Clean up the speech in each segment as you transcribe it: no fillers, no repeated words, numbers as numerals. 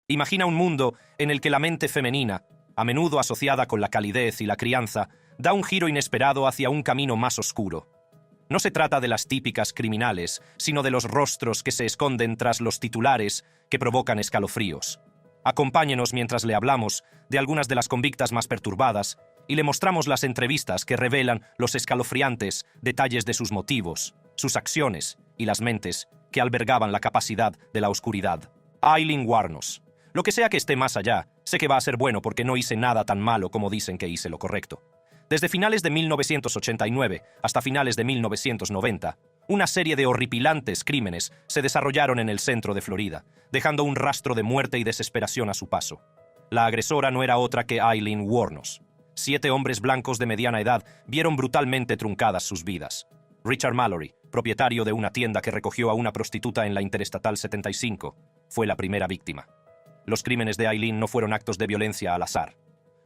Imagina un mundo en el que la mente femenina, a menudo asociada con la calidez y la crianza, da un giro inesperado hacia un camino más oscuro. No se trata de las típicas criminales, sino de los rostros que se esconden tras los titulares que provocan escalofríos. Acompáñenos mientras le hablamos de algunas de las convictas más perturbadas y le mostramos las entrevistas que revelan los escalofriantes detalles de sus motivos, sus acciones y las mentes que albergaban la capacidad de la oscuridad. Aileen Wuornos. Lo que sea que esté más allá, sé que va a ser bueno porque no hice nada tan malo como dicen que hice lo correcto. Desde finales de 1989 hasta finales de 1990, una serie de horripilantes crímenes se desarrollaron en el centro de Florida, dejando un rastro de muerte y desesperación a su paso. La agresora no era otra que Aileen Wuornos. 7 hombres blancos de mediana edad vieron brutalmente truncadas sus vidas. Richard Mallory, propietario de una tienda que recogió a una prostituta en la Interestatal 75, fue la primera víctima. Los crímenes de Aileen no fueron actos de violencia al azar.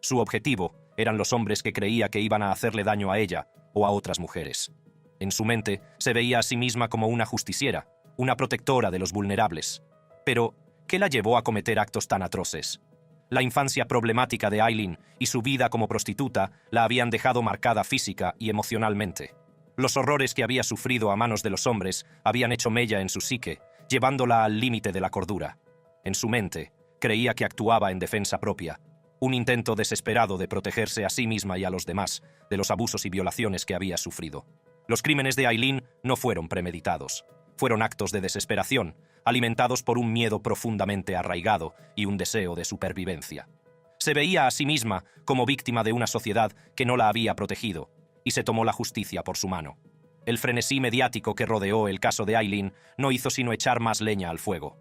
Su objetivo eran los hombres que creía que iban a hacerle daño a ella o a otras mujeres. En su mente se veía a sí misma como una justiciera, una protectora de los vulnerables. Pero, ¿qué la llevó a cometer actos tan atroces? La infancia problemática de Aileen y su vida como prostituta la habían dejado marcada física y emocionalmente. Los horrores que había sufrido a manos de los hombres habían hecho mella en su psique, llevándola al límite de la cordura. En su mente, creía que actuaba en defensa propia, un intento desesperado de protegerse a sí misma y a los demás de los abusos y violaciones que había sufrido. Los crímenes de Aileen no fueron premeditados. Fueron actos de desesperación, alimentados por un miedo profundamente arraigado y un deseo de supervivencia. Se veía a sí misma como víctima de una sociedad que no la había protegido, y se tomó la justicia por su mano. El frenesí mediático que rodeó el caso de Aileen no hizo sino echar más leña al fuego.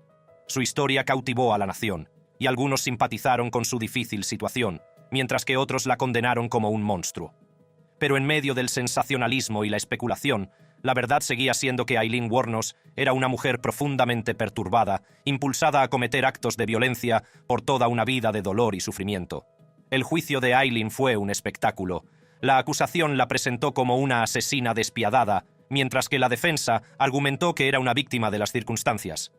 Su historia cautivó a la nación, y algunos simpatizaron con su difícil situación, mientras que otros la condenaron como un monstruo. Pero en medio del sensacionalismo y la especulación, la verdad seguía siendo que Aileen Wuornos era una mujer profundamente perturbada, impulsada a cometer actos de violencia por toda una vida de dolor y sufrimiento. El juicio de Aileen fue un espectáculo. La acusación la presentó como una asesina despiadada, mientras que la defensa argumentó que era una víctima de las circunstancias.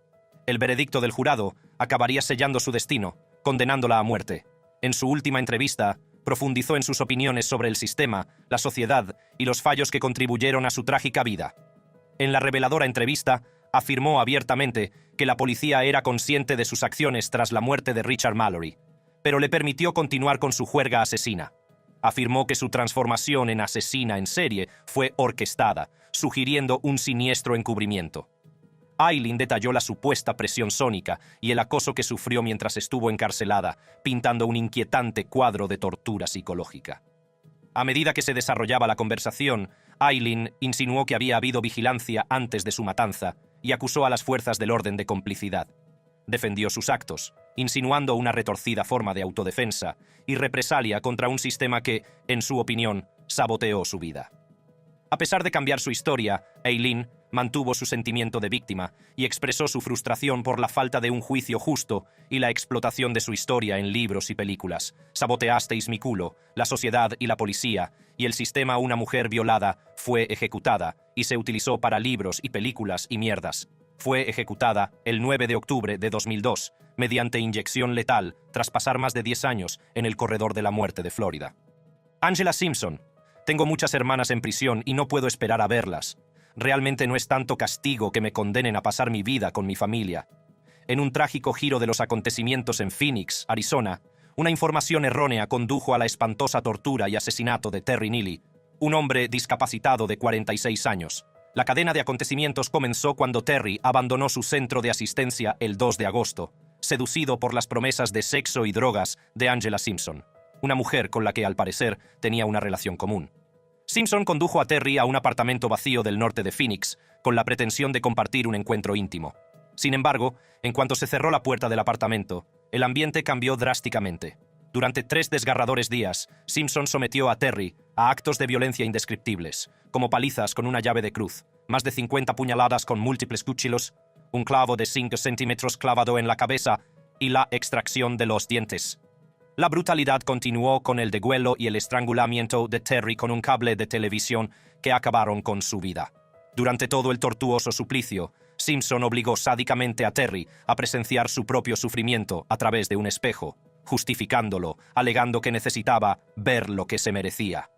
El veredicto del jurado acabaría sellando su destino, condenándola a muerte. En su última entrevista, profundizó en sus opiniones sobre el sistema, la sociedad y los fallos que contribuyeron a su trágica vida. En la reveladora entrevista, afirmó abiertamente que la policía era consciente de sus acciones tras la muerte de Richard Mallory, pero le permitió continuar con su juerga asesina. Afirmó que su transformación en asesina en serie fue orquestada, sugiriendo un siniestro encubrimiento. Aileen detalló la supuesta presión sónica y el acoso que sufrió mientras estuvo encarcelada, pintando un inquietante cuadro de tortura psicológica. A medida que se desarrollaba la conversación, Aileen insinuó que había habido vigilancia antes de su matanza y acusó a las fuerzas del orden de complicidad. Defendió sus actos, insinuando una retorcida forma de autodefensa y represalia contra un sistema que, en su opinión, saboteó su vida. A pesar de cambiar su historia, Aileen mantuvo su sentimiento de víctima y expresó su frustración por la falta de un juicio justo y la explotación de su historia en libros y películas. Saboteasteis mi culo, la sociedad y la policía, y el sistema. Una mujer violada fue ejecutada y se utilizó para libros y películas y mierdas. Fue ejecutada el 9 de octubre de 2002 mediante inyección letal tras pasar más de 10 años en el corredor de la muerte de Florida. Angela Simpson. Tengo muchas hermanas en prisión y no puedo esperar a verlas. Realmente no es tanto castigo que me condenen a pasar mi vida con mi familia. En un trágico giro de los acontecimientos en Phoenix, Arizona, una información errónea condujo a la espantosa tortura y asesinato de Terry Neely, un hombre discapacitado de 46 años. La cadena de acontecimientos comenzó cuando Terry abandonó su centro de asistencia el 2 de agosto, seducido por las promesas de sexo y drogas de Angela Simpson, una mujer con la que al parecer tenía una relación común. Simpson condujo a Terry a un apartamento vacío del norte de Phoenix, con la pretensión de compartir un encuentro íntimo. Sin embargo, en cuanto se cerró la puerta del apartamento, el ambiente cambió drásticamente. Durante 3 desgarradores días, Simpson sometió a Terry a actos de violencia indescriptibles, como palizas con una llave de cruz, más de 50 puñaladas con múltiples cuchillos, un clavo de 5 centímetros clavado en la cabeza y la extracción de los dientes. La brutalidad continuó con el degüello y el estrangulamiento de Terry con un cable de televisión que acabaron con su vida. Durante todo el tortuoso suplicio, Simpson obligó sádicamente a Terry a presenciar su propio sufrimiento a través de un espejo, justificándolo, alegando que necesitaba ver lo que se merecía.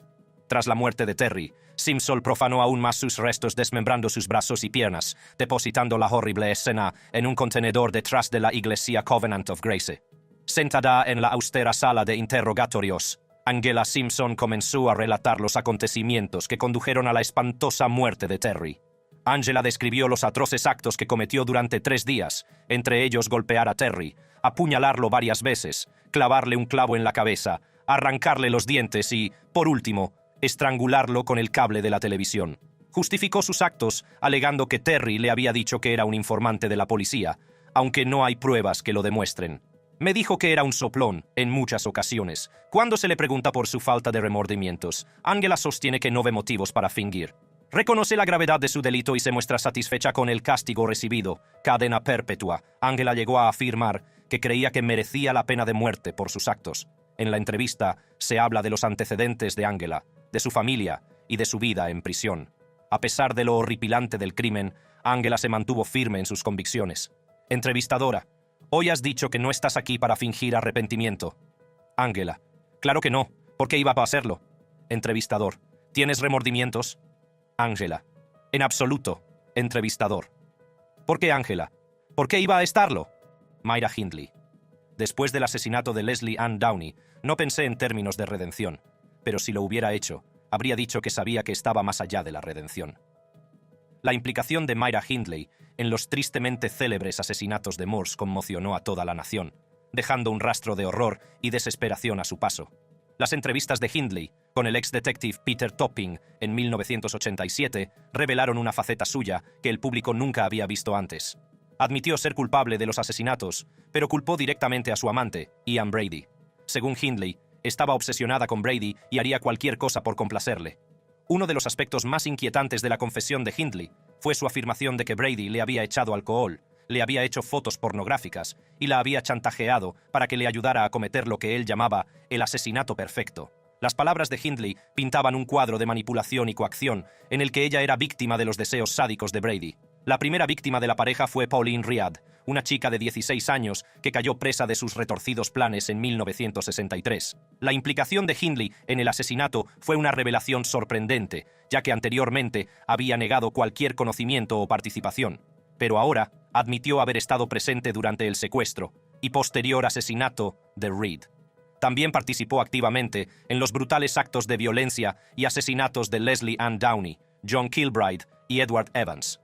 Tras la muerte de Terry, Simpson profanó aún más sus restos desmembrando sus brazos y piernas, depositando la horrible escena en un contenedor detrás de la iglesia Covenant of Grace. Sentada en la austera sala de interrogatorios, Angela Simpson comenzó a relatar los acontecimientos que condujeron a la espantosa muerte de Terry. Angela describió los atroces actos que cometió durante 3 días, entre ellos golpear a Terry, apuñalarlo varias veces, clavarle un clavo en la cabeza, arrancarle los dientes y, por último, estrangularlo con el cable de la televisión. Justificó sus actos alegando que Terry le había dicho que era un informante de la policía, aunque no hay pruebas que lo demuestren. Me dijo que era un soplón en muchas ocasiones. Cuando se le pregunta por su falta de remordimientos, Angela sostiene que no ve motivos para fingir. Reconoce la gravedad de su delito y se muestra satisfecha con el castigo recibido, cadena perpetua. Angela llegó a afirmar que creía que merecía la pena de muerte por sus actos. En la entrevista se habla de los antecedentes de Angela, de su familia y de su vida en prisión. A pesar de lo horripilante del crimen, Angela se mantuvo firme en sus convicciones. Entrevistadora: hoy has dicho que no estás aquí para fingir arrepentimiento. Angela: claro que no. ¿Por qué iba a hacerlo? Entrevistador: ¿tienes remordimientos? Angela: en absoluto. Entrevistador: ¿por qué, Angela? ¿Por qué iba a estarlo? Myra Hindley: después del asesinato de Leslie Ann Downey, no pensé en términos de redención, pero si lo hubiera hecho, habría dicho que sabía que estaba más allá de la redención. La implicación de Myra Hindley en los tristemente célebres asesinatos de Morse conmocionó a toda la nación, dejando un rastro de horror y desesperación a su paso. Las entrevistas de Hindley con el ex-detective Peter Topping en 1987 revelaron una faceta suya que el público nunca había visto antes. Admitió ser culpable de los asesinatos, pero culpó directamente a su amante, Ian Brady. Según Hindley, estaba obsesionada con Brady y haría cualquier cosa por complacerle. Uno de los aspectos más inquietantes de la confesión de Hindley fue su afirmación de que Brady le había echado alcohol, le había hecho fotos pornográficas y la había chantajeado para que le ayudara a cometer lo que él llamaba el asesinato perfecto. Las palabras de Hindley pintaban un cuadro de manipulación y coacción en el que ella era víctima de los deseos sádicos de Brady. La primera víctima de la pareja fue Pauline Riad, una chica de 16 años que cayó presa de sus retorcidos planes en 1963. La implicación de Hindley en el asesinato fue una revelación sorprendente, ya que anteriormente había negado cualquier conocimiento o participación. Pero ahora admitió haber estado presente durante el secuestro y posterior asesinato de Reed. También participó activamente en los brutales actos de violencia y asesinatos de Leslie Ann Downey, John Kilbride y Edward Evans.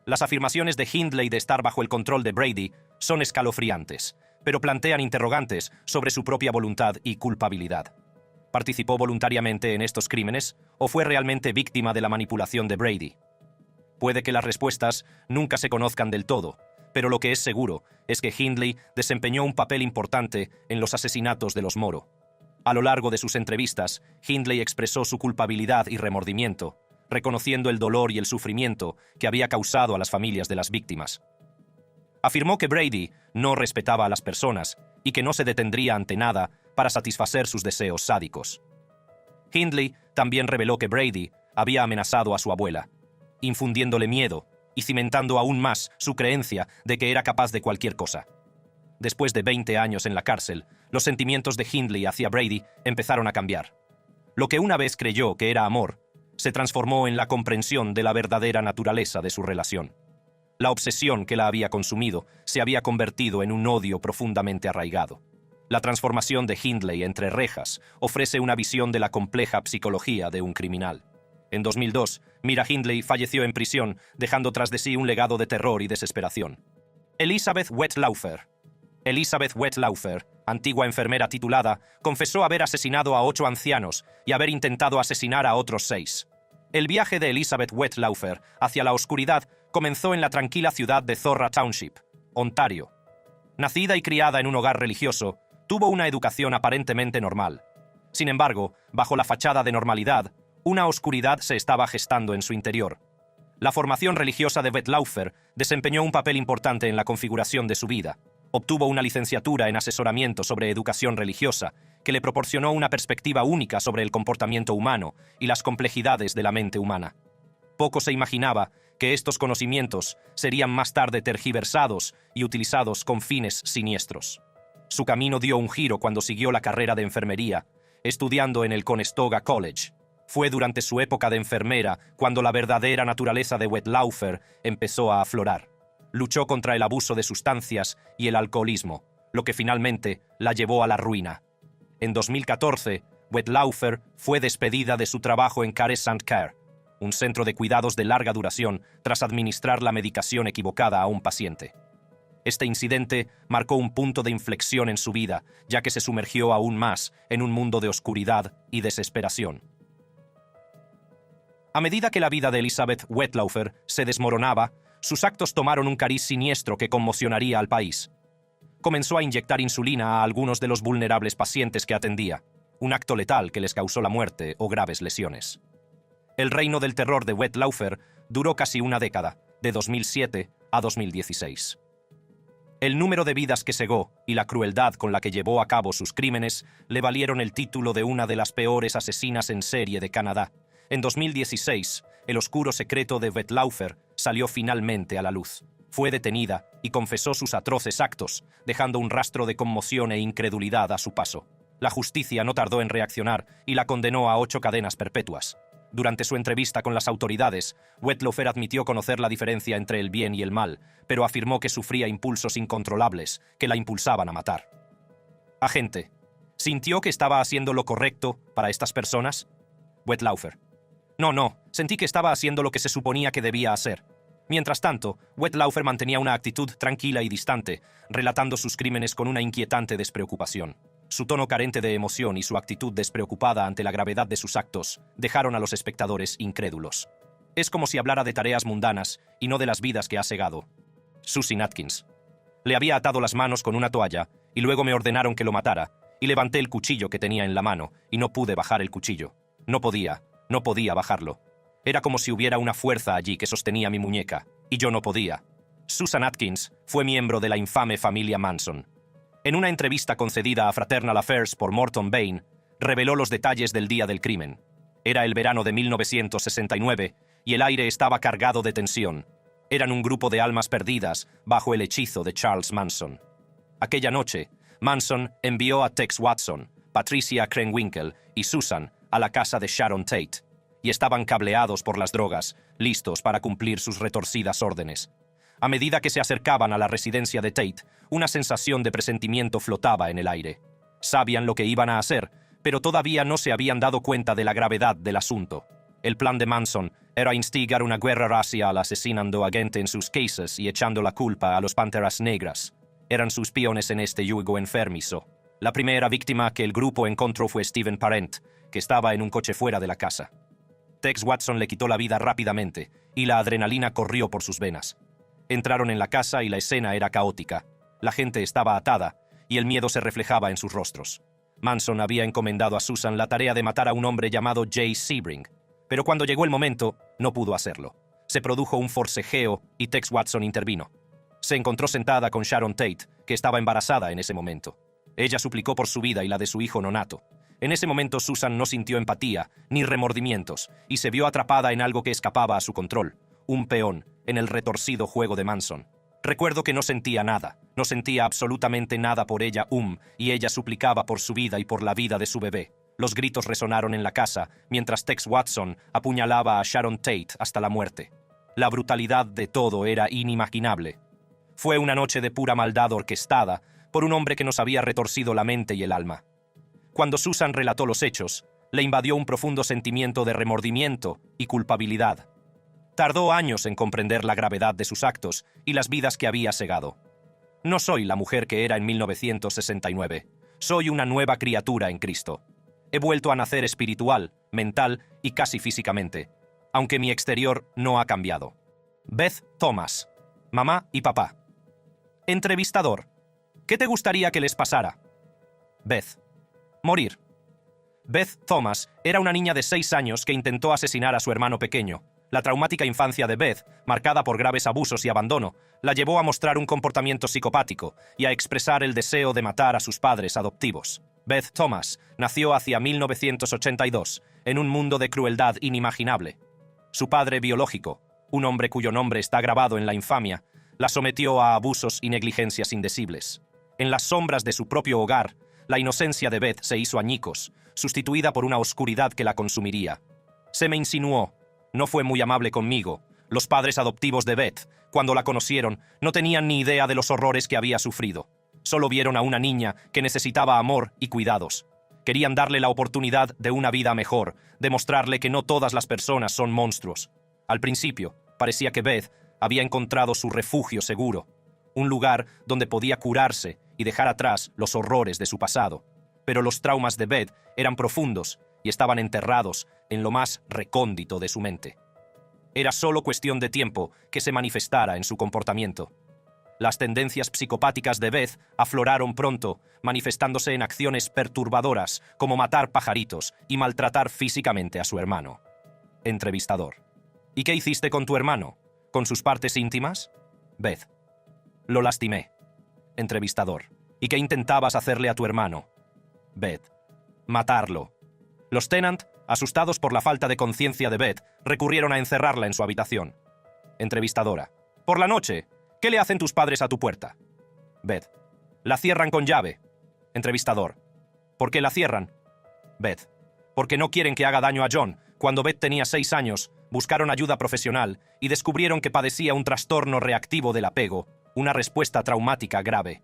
Las afirmaciones de Hindley de estar bajo el control de Brady son escalofriantes, pero plantean interrogantes sobre su propia voluntad y culpabilidad. ¿Participó voluntariamente en estos crímenes o fue realmente víctima de la manipulación de Brady? Puede que las respuestas nunca se conozcan del todo, pero lo que es seguro es que Hindley desempeñó un papel importante en los asesinatos de los Moro. A lo largo de sus entrevistas, Hindley expresó su culpabilidad y remordimiento, reconociendo el dolor y el sufrimiento que había causado a las familias de las víctimas. Afirmó que Brady no respetaba a las personas y que no se detendría ante nada para satisfacer sus deseos sádicos. Hindley también reveló que Brady había amenazado a su abuela, infundiéndole miedo y cimentando aún más su creencia de que era capaz de cualquier cosa. Después de 20 años en la cárcel, los sentimientos de Hindley hacia Brady empezaron a cambiar. Lo que una vez creyó que era amor, se transformó en la comprensión de la verdadera naturaleza de su relación. La obsesión que la había consumido se había convertido en un odio profundamente arraigado. La transformación de Hindley entre rejas ofrece una visión de la compleja psicología de un criminal. En 2002, Myra Hindley falleció en prisión, dejando tras de sí un legado de terror y desesperación. Elizabeth Wettlaufer, antigua enfermera titulada, confesó haber asesinado a 8 ancianos y haber intentado asesinar a otros 6. El viaje de Elizabeth Wettlaufer hacia la oscuridad comenzó en la tranquila ciudad de Zorra Township, Ontario. Nacida y criada en un hogar religioso, tuvo una educación aparentemente normal. Sin embargo, bajo la fachada de normalidad, una oscuridad se estaba gestando en su interior. La formación religiosa de Wettlaufer desempeñó un papel importante en la configuración de su vida. Obtuvo una licenciatura en asesoramiento sobre educación religiosa, que le proporcionó una perspectiva única sobre el comportamiento humano y las complejidades de la mente humana. Poco se imaginaba que estos conocimientos serían más tarde tergiversados y utilizados con fines siniestros. Su camino dio un giro cuando siguió la carrera de enfermería, estudiando en el Conestoga College. Fue durante su época de enfermera cuando la verdadera naturaleza de Wetlaufer empezó a aflorar. Luchó contra el abuso de sustancias y el alcoholismo, lo que finalmente la llevó a la ruina. En 2014, Wetlaufer fue despedida de su trabajo en Care St. Care, un centro de cuidados de larga duración, tras administrar la medicación equivocada a un paciente. Este incidente marcó un punto de inflexión en su vida, ya que se sumergió aún más en un mundo de oscuridad y desesperación. A medida que la vida de Elizabeth Wetlaufer se desmoronaba, sus actos tomaron un cariz siniestro que conmocionaría al país. Comenzó a inyectar insulina a algunos de los vulnerables pacientes que atendía, un acto letal que les causó la muerte o graves lesiones. El reino del terror de Wetlaufer duró casi una década, de 2007 a 2016. El número de vidas que cegó y la crueldad con la que llevó a cabo sus crímenes le valieron el título de una de las peores asesinas en serie de Canadá. En 2016, el oscuro secreto de Wetlaufer salió finalmente a la luz. Fue detenida y confesó sus atroces actos, dejando un rastro de conmoción e incredulidad a su paso. La justicia no tardó en reaccionar y la condenó a 8 cadenas perpetuas. Durante su entrevista con las autoridades, Wetlaufer admitió conocer la diferencia entre el bien y el mal, pero afirmó que sufría impulsos incontrolables que la impulsaban a matar. Agente, ¿sintió que estaba haciendo lo correcto para estas personas? Wetlaufer: No, sentí que estaba haciendo lo que se suponía que debía hacer. Mientras tanto, Wetlaufer mantenía una actitud tranquila y distante, relatando sus crímenes con una inquietante despreocupación. Su tono carente de emoción y su actitud despreocupada ante la gravedad de sus actos dejaron a los espectadores incrédulos. Es como si hablara de tareas mundanas y no de las vidas que ha segado. Susan Atkins: Le había atado las manos con una toalla y luego me ordenaron que lo matara, y levanté el cuchillo que tenía en la mano y no pude bajar el cuchillo. No podía bajarlo. Era como si hubiera una fuerza allí que sostenía mi muñeca, y yo no podía. Susan Atkins fue miembro de la infame familia Manson. En una entrevista concedida a Fraternal Affairs por Morton Bain, reveló los detalles del día del crimen. Era el verano de 1969 y el aire estaba cargado de tensión. Eran un grupo de almas perdidas bajo el hechizo de Charles Manson. Aquella noche, Manson envió a Tex Watson, Patricia Krenwinkel y Susan a la casa de Sharon Tate, y estaban cableados por las drogas, listos para cumplir sus retorcidas órdenes. A medida que se acercaban a la residencia de Tate, una sensación de presentimiento flotaba en el aire. Sabían lo que iban a hacer, pero todavía no se habían dado cuenta de la gravedad del asunto. El plan de Manson era instigar una guerra racial asesinando a gente en sus casas y echando la culpa a los Panteras Negras. Eran sus peones en este yugo enfermizo. La primera víctima que el grupo encontró fue Stephen Parent, que estaba en un coche fuera de la casa. Tex Watson le quitó la vida rápidamente, y la adrenalina corrió por sus venas. Entraron en la casa y la escena era caótica. La gente estaba atada, y el miedo se reflejaba en sus rostros. Manson había encomendado a Susan la tarea de matar a un hombre llamado Jay Sebring, pero cuando llegó el momento, no pudo hacerlo. Se produjo un forcejeo y Tex Watson intervino. Se encontró sentada con Sharon Tate, que estaba embarazada en ese momento. Ella suplicó por su vida y la de su hijo nonato. En ese momento Susan no sintió empatía ni remordimientos y se vio atrapada en algo que escapaba a su control, un peón en el retorcido juego de Manson. Recuerdo que no sentía nada, no sentía absolutamente nada por ella, y ella suplicaba por su vida y por la vida de su bebé. Los gritos resonaron en la casa mientras Tex Watson apuñalaba a Sharon Tate hasta la muerte. La brutalidad de todo era inimaginable. Fue una noche de pura maldad orquestada por un hombre que nos había retorcido la mente y el alma. Cuando Susan relató los hechos, le invadió un profundo sentimiento de remordimiento y culpabilidad. Tardó años en comprender la gravedad de sus actos y las vidas que había cegado. No soy la mujer que era en 1969. Soy una nueva criatura en Cristo. He vuelto a nacer espiritual, mental y casi físicamente, aunque mi exterior no ha cambiado. Beth Thomas, mamá y papá. Entrevistador: ¿qué te gustaría que les pasara? Beth: morir. Beth Thomas era una niña de 6 años que intentó asesinar a su hermano pequeño. La traumática infancia de Beth, marcada por graves abusos y abandono, la llevó a mostrar un comportamiento psicopático y a expresar el deseo de matar a sus padres adoptivos. Beth Thomas nació hacia 1982, en un mundo de crueldad inimaginable. Su padre biológico, un hombre cuyo nombre está grabado en la infamia, la sometió a abusos y negligencias indecibles. En las sombras de su propio hogar, la inocencia de Beth se hizo añicos, sustituida por una oscuridad que la consumiría. Se me insinuó. No fue muy amable conmigo. Los padres adoptivos de Beth, cuando la conocieron, no tenían ni idea de los horrores que había sufrido. Solo vieron a una niña que necesitaba amor y cuidados. Querían darle la oportunidad de una vida mejor, demostrarle que no todas las personas son monstruos. Al principio, parecía que Beth había encontrado su refugio seguro, un lugar donde podía curarse y dejar atrás los horrores de su pasado. Pero los traumas de Beth eran profundos y estaban enterrados en lo más recóndito de su mente. Era solo cuestión de tiempo que se manifestara en su comportamiento. Las tendencias psicopáticas de Beth afloraron pronto, manifestándose en acciones perturbadoras como matar pajaritos y maltratar físicamente a su hermano. Entrevistador. ¿Y qué hiciste con tu hermano? ¿Con sus partes íntimas? Beth. Lo lastimé. Entrevistador. ¿Y qué intentabas hacerle a tu hermano? Beth. Matarlo. Los Tennant, asustados por la falta de conciencia de Beth, recurrieron a encerrarla en su habitación. Entrevistadora. Por la noche, ¿qué le hacen tus padres a tu puerta? Beth. La cierran con llave. Entrevistador. ¿Por qué la cierran? Beth. Porque no quieren que haga daño a John. Cuando Beth tenía 6 años, buscaron ayuda profesional y descubrieron que padecía un trastorno reactivo del apego, una respuesta traumática grave.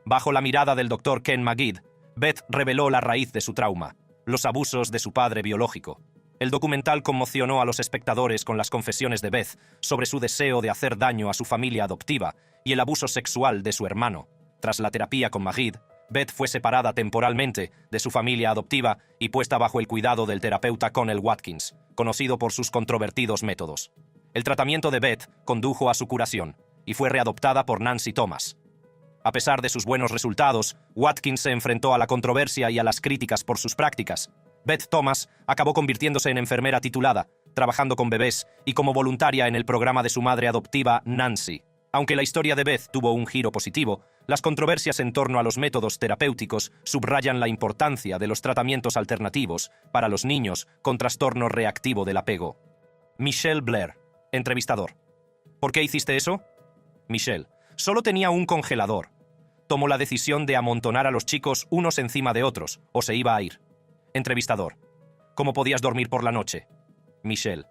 Bajo la mirada del Dr. Ken Magid, Beth reveló la raíz de su trauma, los abusos de su padre biológico. El documental conmocionó a los espectadores con las confesiones de Beth sobre su deseo de hacer daño a su familia adoptiva y el abuso sexual de su hermano. Tras la terapia con Magid, Beth fue separada temporalmente de su familia adoptiva y puesta bajo el cuidado del terapeuta Connell Watkins, conocido por sus controvertidos métodos. El tratamiento de Beth condujo a su curación y fue readoptada por Nancy Thomas. A pesar de sus buenos resultados, Watkins se enfrentó a la controversia y a las críticas por sus prácticas. Beth Thomas acabó convirtiéndose en enfermera titulada, trabajando con bebés y como voluntaria en el programa de su madre adoptiva, Nancy. Aunque la historia de Beth tuvo un giro positivo, las controversias en torno a los métodos terapéuticos subrayan la importancia de los tratamientos alternativos para los niños con trastorno reactivo del apego. Michelle Blair, entrevistador. ¿Por qué hiciste eso? Michelle. Solo tenía un congelador. Tomó la decisión de amontonar a los chicos unos encima de otros, o se iba a ir. Entrevistador. ¿Cómo podías dormir por la noche? Michelle.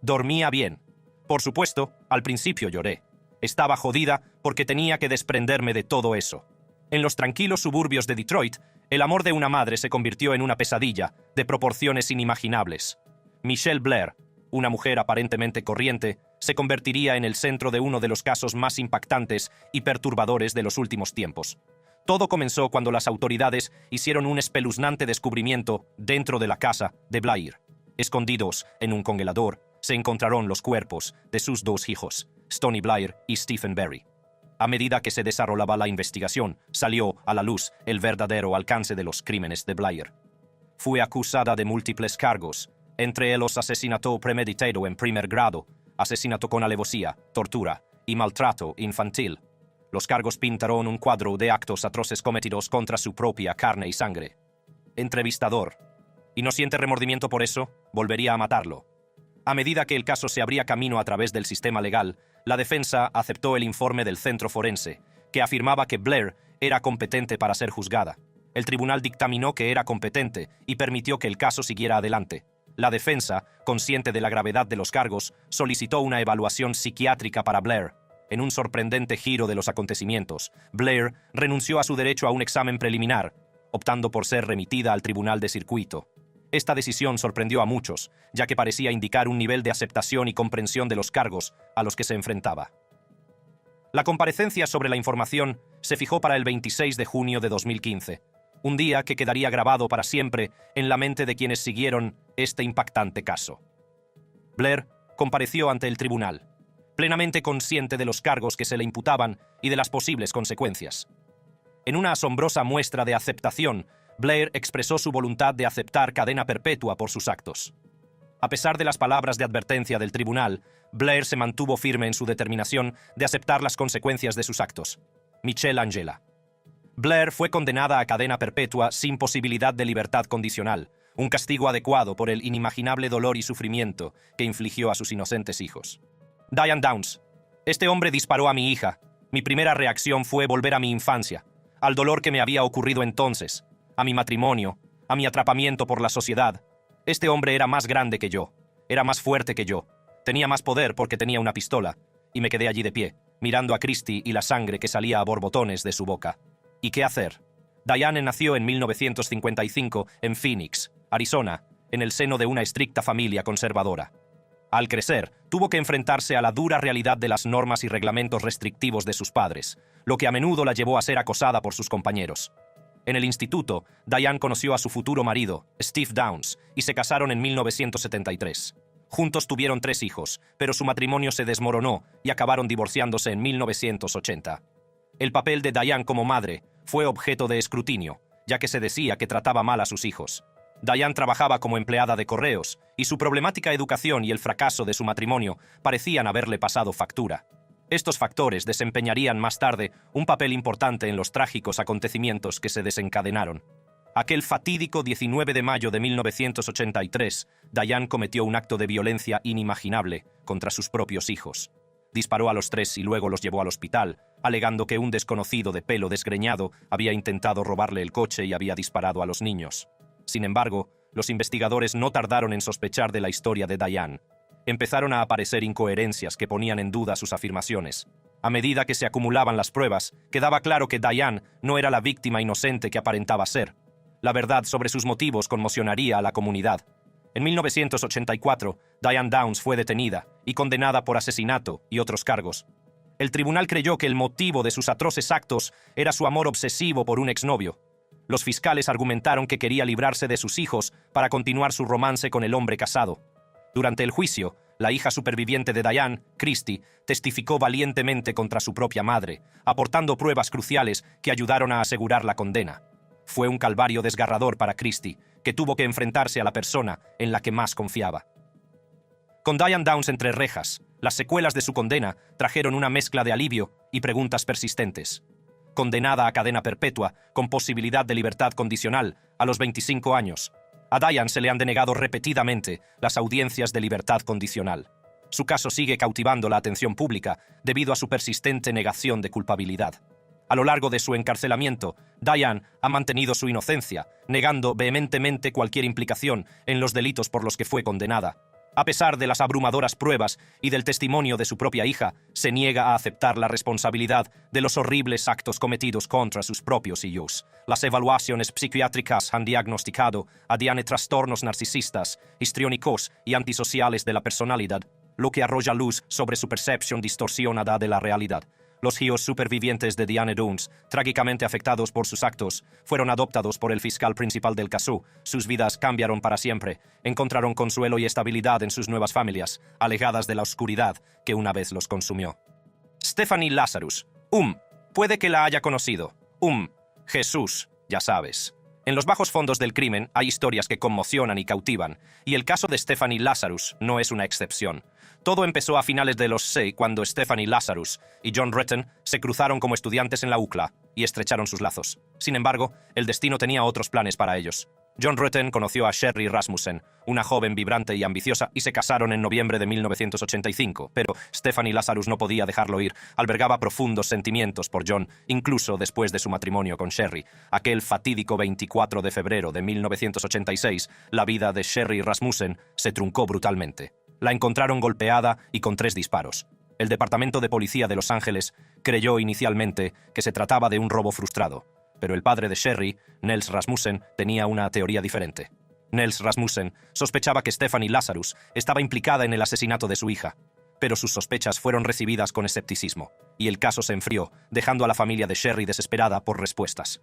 Dormía bien. Por supuesto, al principio lloré. Estaba jodida porque tenía que desprenderme de todo eso. En los tranquilos suburbios de Detroit, el amor de una madre se convirtió en una pesadilla de proporciones inimaginables. Michelle Blair, una mujer aparentemente corriente, se convertiría en el centro de uno de los casos más impactantes y perturbadores de los últimos tiempos. Todo comenzó cuando las autoridades hicieron un espeluznante descubrimiento dentro de la casa de Blair. Escondidos en un congelador, se encontraron los cuerpos de sus 2 hijos, Stony Blair y Stephen Berry. A medida que se desarrollaba la investigación, salió a la luz el verdadero alcance de los crímenes de Blair. Fue acusada de múltiples cargos, entre ellos asesinato premeditado en primer grado, asesinato con alevosía, tortura y maltrato infantil. Los cargos pintaron un cuadro de actos atroces cometidos contra su propia carne y sangre. Entrevistador. ¿Y no siente remordimiento por eso? Volvería a matarlo. A medida que el caso se abría camino a través del sistema legal, la defensa aceptó el informe del centro forense, que afirmaba que Blair era competente para ser juzgada. El tribunal dictaminó que era competente y permitió que el caso siguiera adelante. La defensa, consciente de la gravedad de los cargos, solicitó una evaluación psiquiátrica para Blair. En un sorprendente giro de los acontecimientos, Blair renunció a su derecho a un examen preliminar, optando por ser remitida al tribunal de circuito. Esta decisión sorprendió a muchos, ya que parecía indicar un nivel de aceptación y comprensión de los cargos a los que se enfrentaba. La comparecencia sobre la información se fijó para el 26 de junio de 2015, un día que quedaría grabado para siempre en la mente de quienes siguieron este impactante caso. Blair compareció ante el tribunal, plenamente consciente de los cargos que se le imputaban y de las posibles consecuencias. En una asombrosa muestra de aceptación, Blair expresó su voluntad de aceptar cadena perpetua por sus actos. A pesar de las palabras de advertencia del tribunal, Blair se mantuvo firme en su determinación de aceptar las consecuencias de sus actos. Michelle Angela. Blair fue condenada a cadena perpetua sin posibilidad de libertad condicional, un castigo adecuado por el inimaginable dolor y sufrimiento que infligió a sus inocentes hijos. Diane Downs. Este hombre disparó a mi hija. Mi primera reacción fue volver a mi infancia, al dolor que me había ocurrido entonces, a mi matrimonio, a mi atrapamiento por la sociedad. Este hombre era más grande que yo, era más fuerte que yo, tenía más poder porque tenía una pistola, y me quedé allí de pie, mirando a Christy y la sangre que salía a borbotones de su boca. ¿Y qué hacer? Diane nació en 1955 en Phoenix, Arizona, en el seno de una estricta familia conservadora. Al crecer, tuvo que enfrentarse a la dura realidad de las normas y reglamentos restrictivos de sus padres, lo que a menudo la llevó a ser acosada por sus compañeros. En el instituto, Diane conoció a su futuro marido, Steve Downs, y se casaron en 1973. Juntos tuvieron 3 hijos, pero su matrimonio se desmoronó y acabaron divorciándose en 1980. El papel de Diane como madre fue objeto de escrutinio, ya que se decía que trataba mal a sus hijos. Diane trabajaba como empleada de correos, y su problemática educación y el fracaso de su matrimonio parecían haberle pasado factura. Estos factores desempeñarían más tarde un papel importante en los trágicos acontecimientos que se desencadenaron. Aquel fatídico 19 de mayo de 1983, Diane cometió un acto de violencia inimaginable contra sus propios hijos. Disparó a los 3 y luego los llevó al hospital, alegando que un desconocido de pelo desgreñado había intentado robarle el coche y había disparado a los niños. Sin embargo, los investigadores no tardaron en sospechar de la historia de Diane. Empezaron a aparecer incoherencias que ponían en duda sus afirmaciones. A medida que se acumulaban las pruebas, quedaba claro que Diane no era la víctima inocente que aparentaba ser. La verdad sobre sus motivos conmocionaría a la comunidad. En 1984, Diane Downs fue detenida y condenada por asesinato y otros cargos. El tribunal creyó que el motivo de sus atroces actos era su amor obsesivo por un exnovio. Los fiscales argumentaron que quería librarse de sus hijos para continuar su romance con el hombre casado. Durante el juicio, la hija superviviente de Diane, Christy, testificó valientemente contra su propia madre, aportando pruebas cruciales que ayudaron a asegurar la condena. Fue un calvario desgarrador para Christy, que tuvo que enfrentarse a la persona en la que más confiaba. Con Diane Downs entre rejas, las secuelas de su condena trajeron una mezcla de alivio y preguntas persistentes. Condenada a cadena perpetua, con posibilidad de libertad condicional, a los 25 años, a Diane se le han denegado repetidamente las audiencias de libertad condicional. Su caso sigue cautivando la atención pública debido a su persistente negación de culpabilidad. A lo largo de su encarcelamiento, Diane ha mantenido su inocencia, negando vehementemente cualquier implicación en los delitos por los que fue condenada. A pesar de las abrumadoras pruebas y del testimonio de su propia hija, se niega a aceptar la responsabilidad de los horribles actos cometidos contra sus propios hijos. Las evaluaciones psiquiátricas han diagnosticado a Diane trastornos narcisistas, histriónicos y antisociales de la personalidad, lo que arroja luz sobre su percepción distorsionada de la realidad. Los hijos supervivientes de Diane Downs, trágicamente afectados por sus actos, fueron adoptados por el fiscal principal del caso. Sus vidas cambiaron para siempre. Encontraron consuelo y estabilidad en sus nuevas familias, alejadas de la oscuridad que una vez los consumió. Stephanie Lazarus. Puede que la haya conocido. Jesús, ya sabes. En los bajos fondos del crimen hay historias que conmocionan y cautivan, y el caso de Stephanie Lazarus no es una excepción. Todo empezó a finales de los 60 cuando Stephanie Lazarus y John Rutten se cruzaron como estudiantes en la UCLA y estrecharon sus lazos. Sin embargo, el destino tenía otros planes para ellos. John Rutten conoció a Sherry Rasmussen, una joven vibrante y ambiciosa, y se casaron en noviembre de 1985, pero Stephanie Lazarus no podía dejarlo ir. Albergaba profundos sentimientos por John, incluso después de su matrimonio con Sherry. Aquel fatídico 24 de febrero de 1986, la vida de Sherry Rasmussen se truncó brutalmente. La encontraron golpeada y con 3 disparos. El Departamento de Policía de Los Ángeles creyó inicialmente que se trataba de un robo frustrado, pero el padre de Sherry, Nels Rasmussen, tenía una teoría diferente. Nels Rasmussen sospechaba que Stephanie Lazarus estaba implicada en el asesinato de su hija, pero sus sospechas fueron recibidas con escepticismo, y el caso se enfrió, dejando a la familia de Sherry desesperada por respuestas.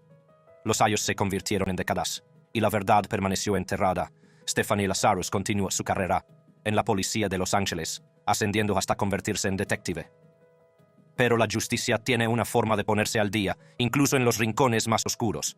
Los años se convirtieron en décadas, y la verdad permaneció enterrada. Stephanie Lazarus continuó su carrera en la policía de Los Ángeles, ascendiendo hasta convertirse en detective. Pero la justicia tiene una forma de ponerse al día, incluso en los rincones más oscuros.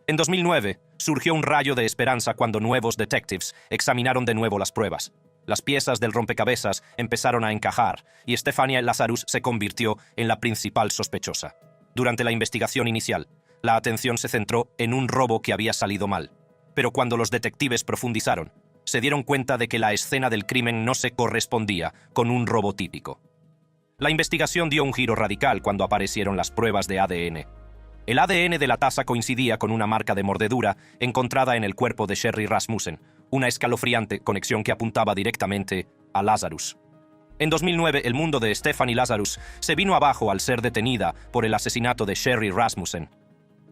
En 2009, surgió un rayo de esperanza cuando nuevos detectives examinaron de nuevo las pruebas. Las piezas del rompecabezas empezaron a encajar, y Stephanie Lazarus se convirtió en la principal sospechosa. Durante la investigación inicial, la atención se centró en un robo que había salido mal. Pero cuando los detectives profundizaron, se dieron cuenta de que la escena del crimen no se correspondía con un robo típico. La investigación dio un giro radical cuando aparecieron las pruebas de ADN. El ADN de la taza coincidía con una marca de mordedura encontrada en el cuerpo de Sherry Rasmussen, una escalofriante conexión que apuntaba directamente a Lazarus. En 2009, el mundo de Stephanie Lazarus se vino abajo al ser detenida por el asesinato de Sherry Rasmussen.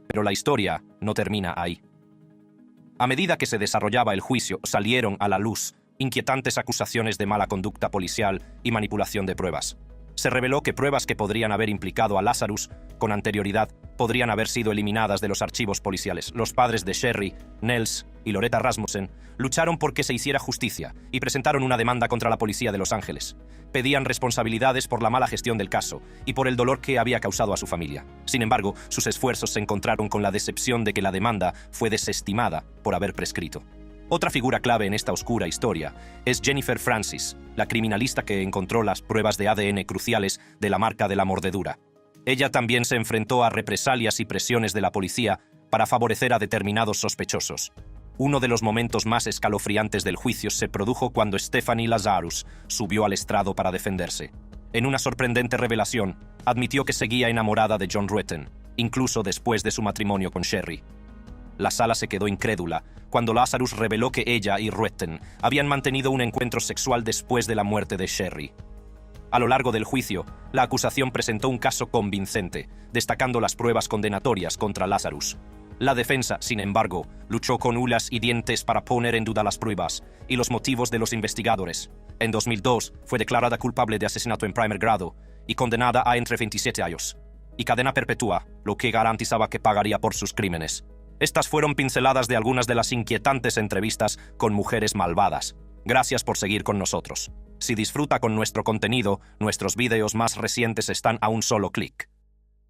Pero la historia no termina ahí. A medida que se desarrollaba el juicio, salieron a la luz inquietantes acusaciones de mala conducta policial y manipulación de pruebas. Se reveló que pruebas que podrían haber implicado a Lazarus con anterioridad podrían haber sido eliminadas de los archivos policiales. Los padres de Sherry, Nels y Loretta Rasmussen lucharon por que se hiciera justicia y presentaron una demanda contra la policía de Los Ángeles. Pedían responsabilidades por la mala gestión del caso y por el dolor que había causado a su familia. Sin embargo, sus esfuerzos se encontraron con la decepción de que la demanda fue desestimada por haber prescrito. Otra figura clave en esta oscura historia es Jennifer Francis, la criminalista que encontró las pruebas de ADN cruciales de la marca de la mordedura. Ella también se enfrentó a represalias y presiones de la policía para favorecer a determinados sospechosos. Uno de los momentos más escalofriantes del juicio se produjo cuando Stephanie Lazarus subió al estrado para defenderse. En una sorprendente revelación, admitió que seguía enamorada de John Ruetten, incluso después de su matrimonio con Sherry. La sala se quedó incrédula cuando Lazarus reveló que ella y Ruetten habían mantenido un encuentro sexual después de la muerte de Sherry. A lo largo del juicio, la acusación presentó un caso convincente, destacando las pruebas condenatorias contra Lazarus. La defensa, sin embargo, luchó con uñas y dientes para poner en duda las pruebas y los motivos de los investigadores. En 2002, fue declarada culpable de asesinato en primer grado y condenada a entre 27 años y cadena perpetua, lo que garantizaba que pagaría por sus crímenes. Estas fueron pinceladas de algunas de las inquietantes entrevistas con mujeres malvadas. Gracias por seguir con nosotros. Si disfruta con nuestro contenido, nuestros vídeos más recientes están a un solo clic.